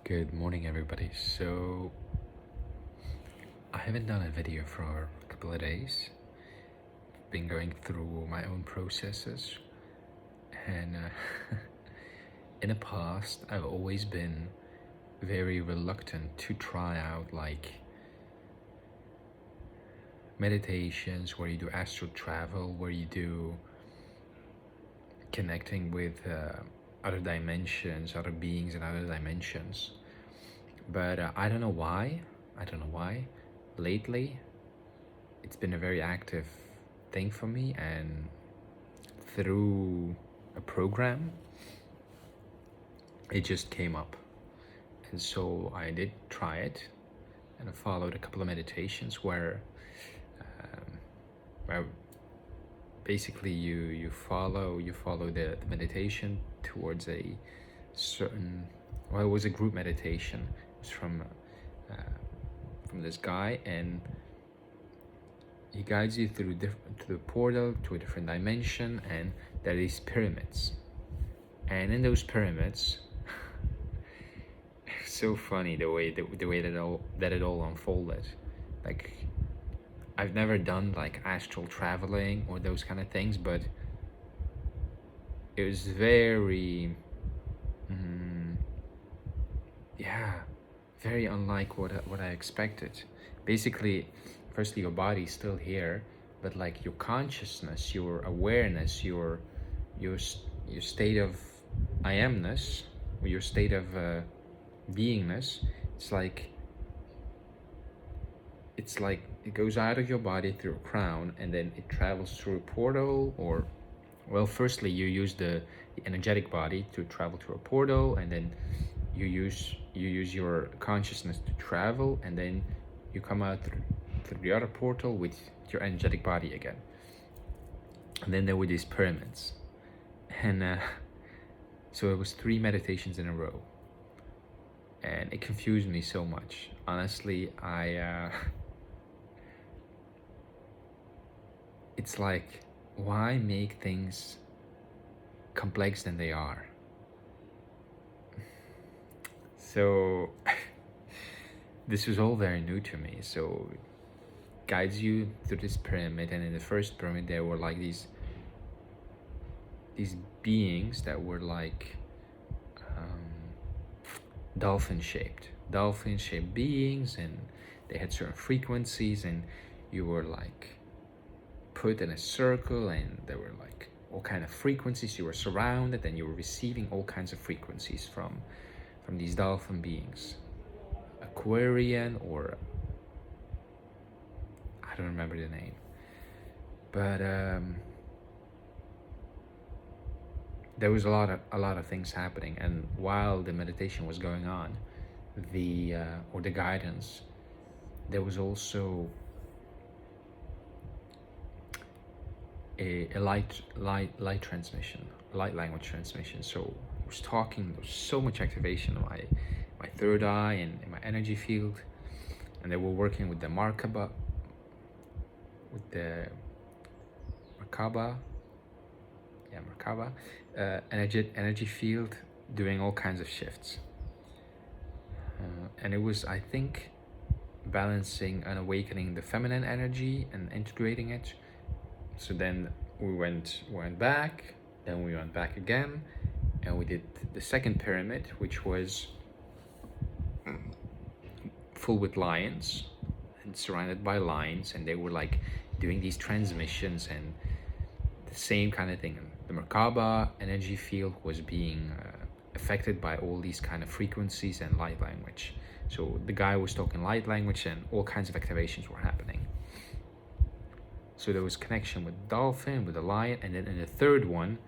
Good morning, everybody. So, I haven't done a video for a couple of days. Been going through my own processes, and in the past, I've always been very reluctant to try out like meditations where you do astral travel, where you do connecting with other dimensions, other beings in other dimensions. But I don't know why. Lately, it's been a very active thing for me, and through a program, it just came up. And so I did try it, and I followed a couple of meditations where basically you follow the meditation towards a certain, well, it was a group meditation. It was from this guy, and he guides you through to the portal to a different dimension, and there are these pyramids, and in those pyramids it's so funny the way that it all unfolded. Like, I've never done like astral traveling or those kind of things, but it was very very unlike what I expected. Basically, firstly, your body's still here, but like your consciousness, your awareness, your state of I amness, or your state of beingness, it's like it goes out of your body through a crown, and then it travels through a portal. Or, well, firstly you use the energetic body to travel through a portal, and then you use your consciousness to travel, and then you come out through the other portal with your energetic body again. And then there were these pyramids, and so it was 3 meditations in a row, and it confused me so much. Honestly, it's like, why make things complex than they are? So this was all very new to me. So it guides you through this pyramid, and in the first pyramid there were like these beings that were like dolphin shaped beings, and they had certain frequencies, and you were like put in a circle, and there were like all kind of frequencies. You were surrounded, and you were receiving all kinds of frequencies from these dolphin beings. Aquarian, or I don't remember the name, but there was a lot of things happening. And while the meditation was going on, the guidance, there was also a light transmission, light language transmission. So I was talking, there was so much activation in my third eye and in my energy field, and they were working with the Merkaba, energy field, doing all kinds of shifts, and it was, I think, balancing and awakening the feminine energy and integrating it. So then we went back, then we went back again, and we did the second pyramid, which was full with lions and surrounded by lions, and they were like doing these transmissions and the same kind of thing. The Merkaba energy field was being affected by all these kind of frequencies and light language. So the guy was talking light language, and all kinds of activations were happening. So there was connection with the dolphin, with the lion, and then in the third one,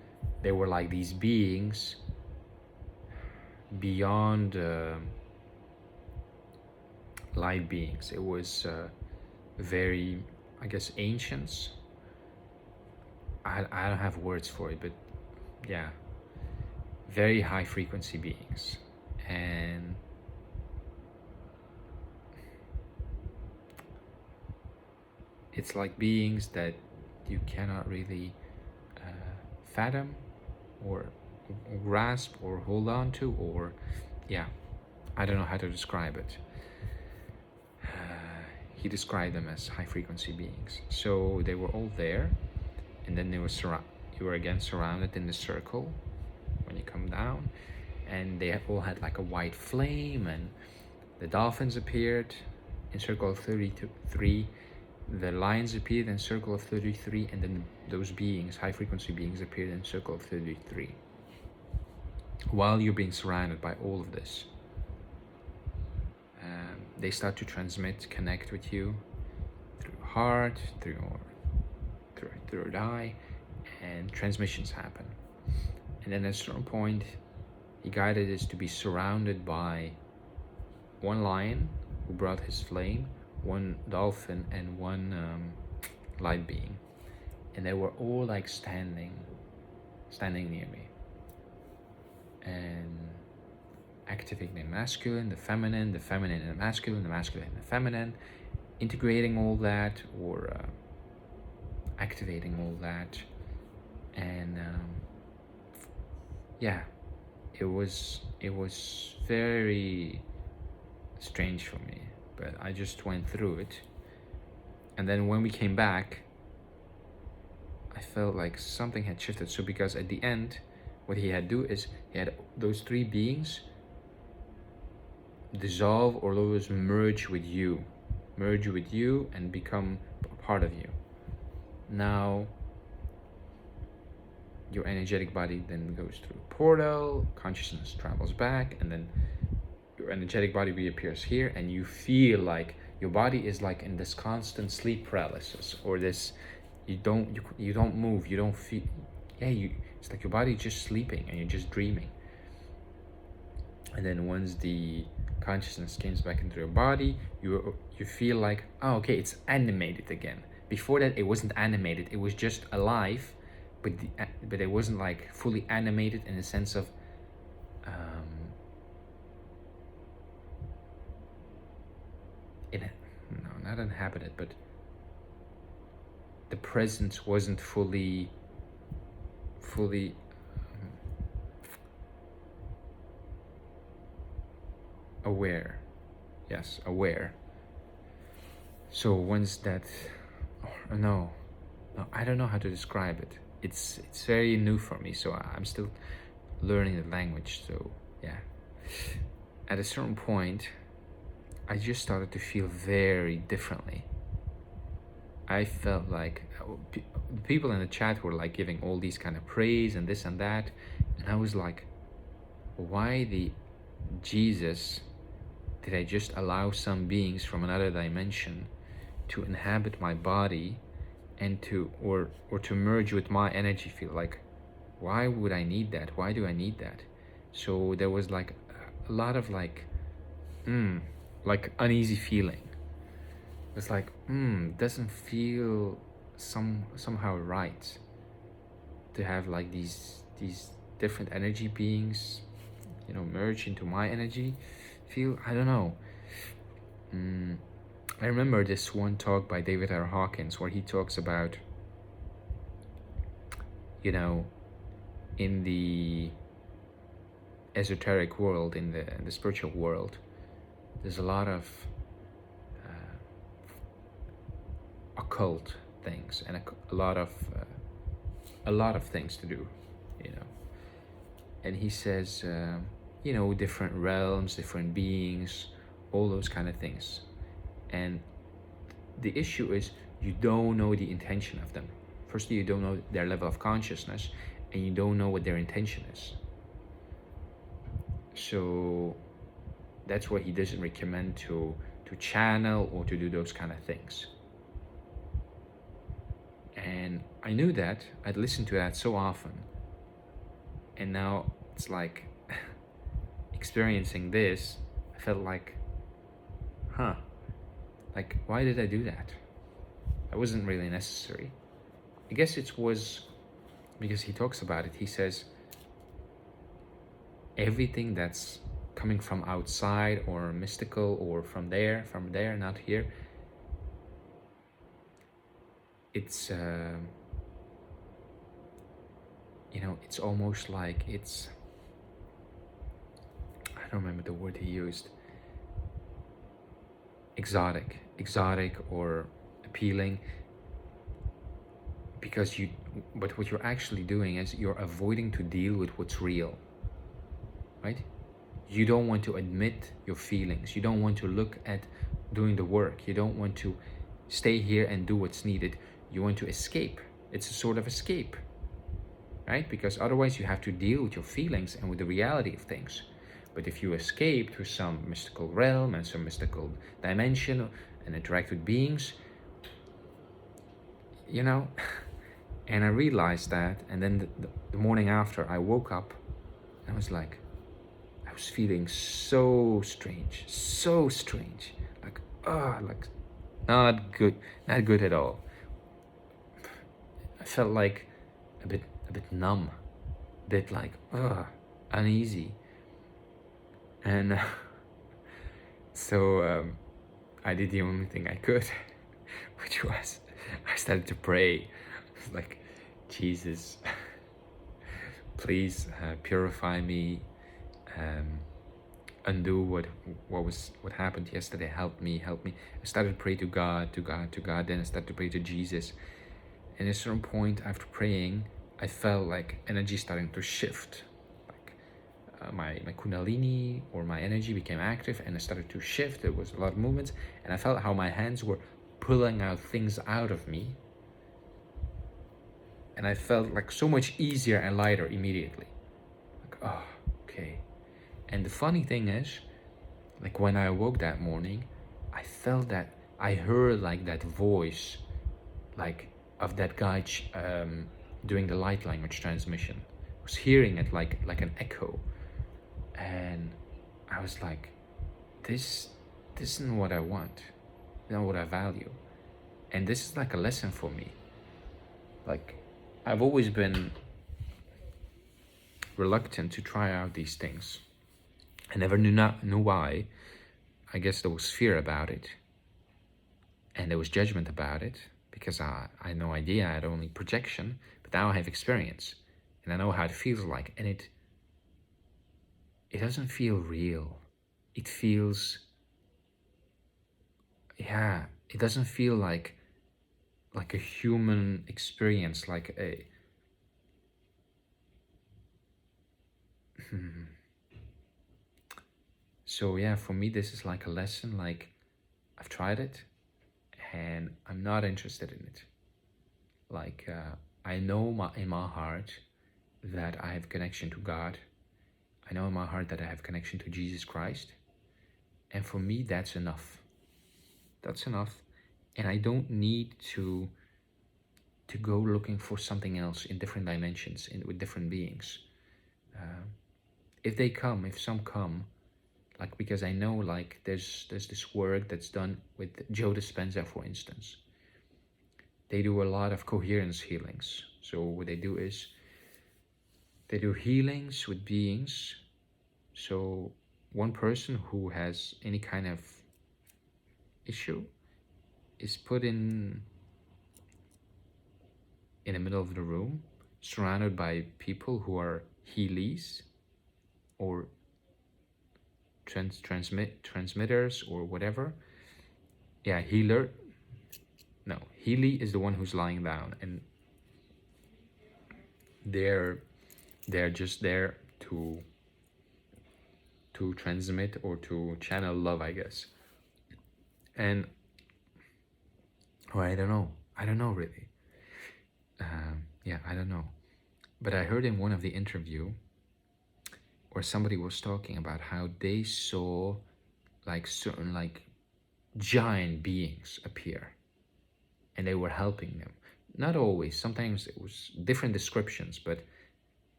there were like these beings beyond light beings. It was very, I guess, ancients. I don't have words for it, but yeah, very high frequency beings. And it's like beings that you cannot really fathom or grasp or hold on to, or yeah, I don't know how to describe it. He described them as high frequency beings. So they were all there, and then you were again surrounded in the circle when you come down, and they all had like a white flame, and the dolphins appeared in circle of 33, the lions appeared in circle of 33, and then those beings, high frequency beings, appeared in circle of 33 while you're being surrounded by all of this. They start to transmit, connect with you through your heart, through your eye, and transmissions happen. And then at a certain point, he guided us to be surrounded by one lion who brought his flame, one dolphin, and one light being. And they were all like standing near me. And activating the masculine, the feminine and the masculine, the masculine and the feminine, integrating all that, or activating all that. And yeah, it was very strange for me, but I just went through it. And then when we came back, I felt like something had shifted. So because at the end, what he had do is he had those three beings dissolve or always merge with you and become a part of you. Now your energetic body then goes through a portal, consciousness travels back, and then your energetic body reappears here, and you feel like your body is like in this constant sleep paralysis, or this you don't move, you don't feel, it's like your body is just sleeping and you're just dreaming. And then once the consciousness comes back into your body, you feel like, oh, okay, it's animated again. Before that, it wasn't animated, it was just alive, but it wasn't like fully animated in the sense of not inhabited, but the presence wasn't fully aware. Yes, aware. So once that, no, I don't know how to describe it. It's very new for me, so I'm still learning the language. So yeah, at a certain point, I just started to feel very differently. I felt like the people in the chat were like giving all these kind of praise and this and that, and I was like, why the Jesus did I just allow some beings from another dimension to inhabit my body and to or to merge with my energy field? Like, why would I need that? Why do I need that? So there was like a lot of like uneasy feeling. It's like doesn't feel somehow right to have like these different energy beings, merge into my energy feel. I don't know. I remember this one talk by David R. Hawkins where he talks about, in the esoteric world, in the spiritual world, there's a lot of occult things and a lot of things to do, and he says different realms, different beings, all those kind of things, and the issue is you don't know the intention of them. Firstly, you don't know their level of consciousness, and you don't know what their intention is. So that's why he doesn't recommend to channel or to do those kind of things. And I knew that. I'd listened to that so often, and now it's like experiencing this, I felt like, like, why did I do that? That wasn't really necessary. I guess it was because he talks about it. He says everything that's coming from outside or mystical or from there, not here, it's it's almost like it's, I can't remember the word he used. Exotic or appealing, because but what you're actually doing is you're avoiding to deal with what's real, right? You don't want to admit your feelings. You don't want to look at doing the work. You don't want to stay here and do what's needed. You want to escape. It's a sort of escape, right? Because otherwise you have to deal with your feelings and with the reality of things. But if you escape to some mystical realm and some mystical dimension and interact with beings, you know, and I realized that, and then the morning after I woke up and I was like, I was feeling so strange, like, like not good at all. I felt like a bit numb, a bit like, uneasy. And so I did the only thing I could, which was I started to pray. I was like, Jesus, please purify me, undo what happened yesterday. Help me. I started to pray to God. Then I started to pray to Jesus. And at a certain point after praying, I felt like energy starting to shift. My kundalini or my energy became active and it started to shift. There was a lot of movements and I felt how my hands were pulling out things out of me. And I felt like so much easier and lighter immediately. Like, oh, okay. And the funny thing is, like when I awoke that morning, I felt that I heard like that voice, like of that guy doing the light language transmission. I was hearing it like an echo. And I was like, this isn't what I want, not what I value. And this is like a lesson for me. Like, I've always been reluctant to try out these things. I never knew why. I guess there was fear about it. And there was judgment about it, because I had no idea. I had only projection, but now I have experience. And I know how it feels like. And it doesn't feel real. It feels, it doesn't feel like a human experience, like a so yeah, for me this is like a lesson. Like, I've tried it and I'm not interested in it. Like, I know in my heart that I have connection to God. I know in my heart that I have connection to Jesus Christ. And for me, that's enough. That's enough. And I don't need to go looking for something else in different dimensions, with different beings. If some come, like, because I know, like, there's this work that's done with Joe Dispenza, for instance. They do a lot of coherence healings. So what they do is they do healings with beings. So one person who has any kind of issue is put in the middle of the room, surrounded by people who are healies or transmitters or whatever. Yeah, healer. No, Healy is the one who's lying down, and they're just there to transmit or to channel love, I guess. And I don't know really. I don't know. But I heard in one of the interview where somebody was talking about how they saw like certain like giant beings appear and they were helping them. Not always, sometimes it was different descriptions, but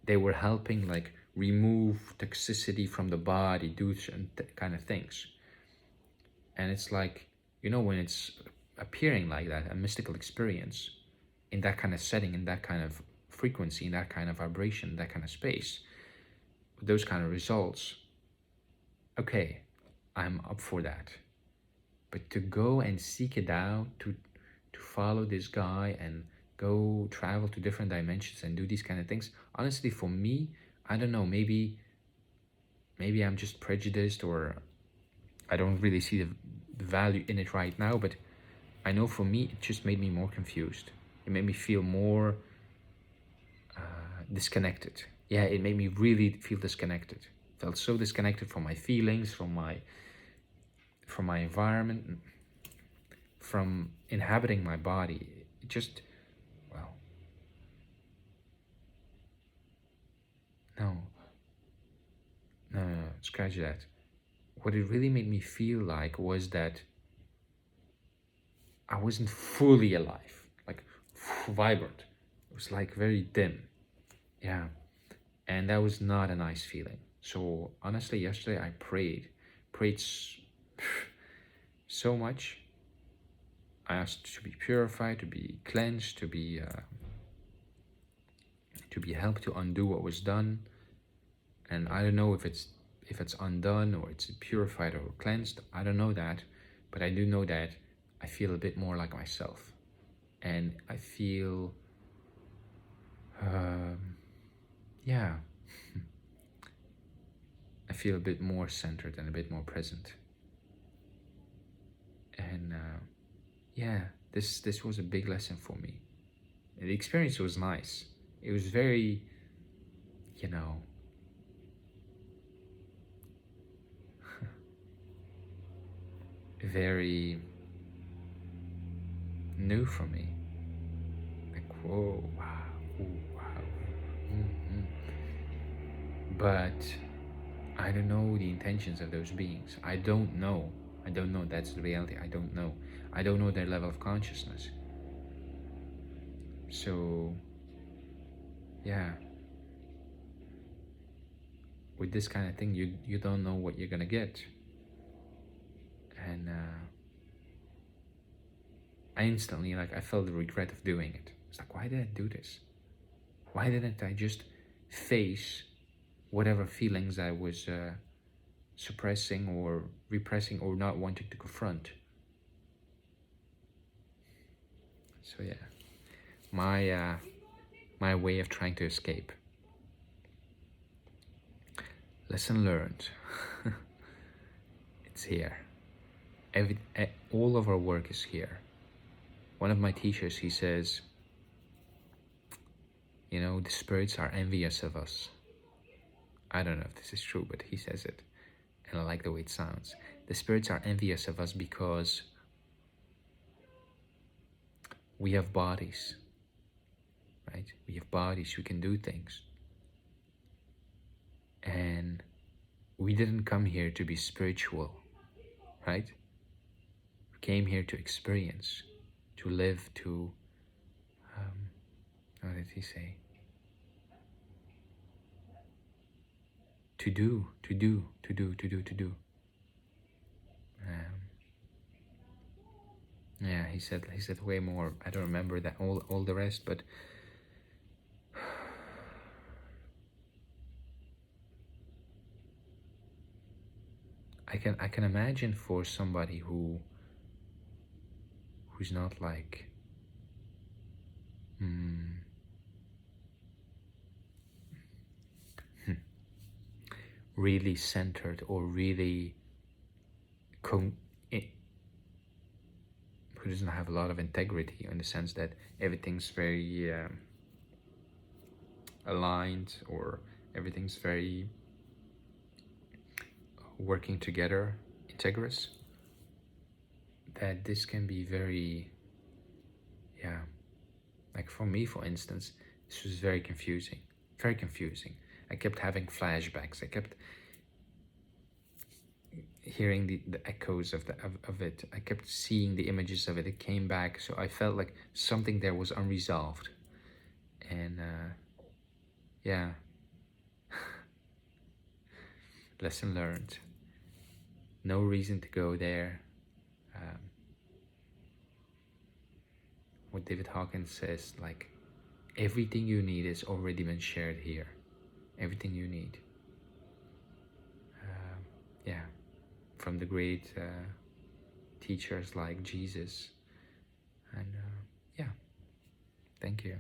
they were helping like remove toxicity from the body, do certain kind of things. And it's like, when it's appearing like that, a mystical experience in that kind of setting, in that kind of frequency, in that kind of vibration, that kind of space, with those kind of results, okay, I'm up for that. But to go and seek it out, to follow this guy and go travel to different dimensions and do these kind of things, honestly, for me, I don't know, maybe maybe I'm just prejudiced, or I don't really see the value in it right now, but I know for me, it just made me more confused. It made me feel more disconnected. Yeah, it made me really feel disconnected. Felt so disconnected from my feelings, from my environment, from inhabiting my body. It just, well, no, no, scratch that. What it really made me feel like was that I wasn't fully alive, like vibrant. It was like very dim. Yeah. And that was not a nice feeling. So honestly, yesterday I prayed so much. I asked to be purified, to be cleansed, to be helped to undo what was done. And I don't know if it's undone or it's purified or cleansed. I don't know that, but I do know that I feel a bit more like myself, and I feel, yeah, I feel a bit more centered and a bit more present. And yeah, this was a big lesson for me. The experience was nice. It was very, you know, very new for me. Like, whoa, wow, ooh, wow. Mm-hmm. But I don't know the intentions of those beings. I don't know. I don't know. That's the reality. I don't know. I don't know their level of consciousness. So, yeah, with this kind of thing, you don't know what you're gonna get. And I instantly, like, I felt the regret of doing it. It's like, why did I do this? Why didn't I just face whatever feelings I was suppressing or repressing or not wanting to confront? So yeah, my way of trying to escape. Lesson learned. It's here. All of our work is here. One of my teachers, he says, you know, the spirits are envious of us. I don't know if this is true, but he says it, and I like the way it sounds. The spirits are envious of us because we have bodies, right? We have bodies, we can do things. And we didn't come here to be spiritual, right? We came here to experience, to live, to, what did he say? To do. Yeah, he said way more. I don't remember that all the rest, but I can imagine for somebody who's not like really centered or really who doesn't have a lot of integrity in the sense that everything's very aligned, or everything's very working together, integrous, that this can be very, yeah, like for me, for instance, this was very confusing. I kept having flashbacks. I kept hearing the echoes of it. I kept seeing the images of it. It came back, so I felt like something there was unresolved. And yeah, lesson learned. No reason to go there. What David Hawkins says, like, everything you need has already been shared here. Everything you need. Yeah, from the great teachers like Jesus. And yeah, thank you.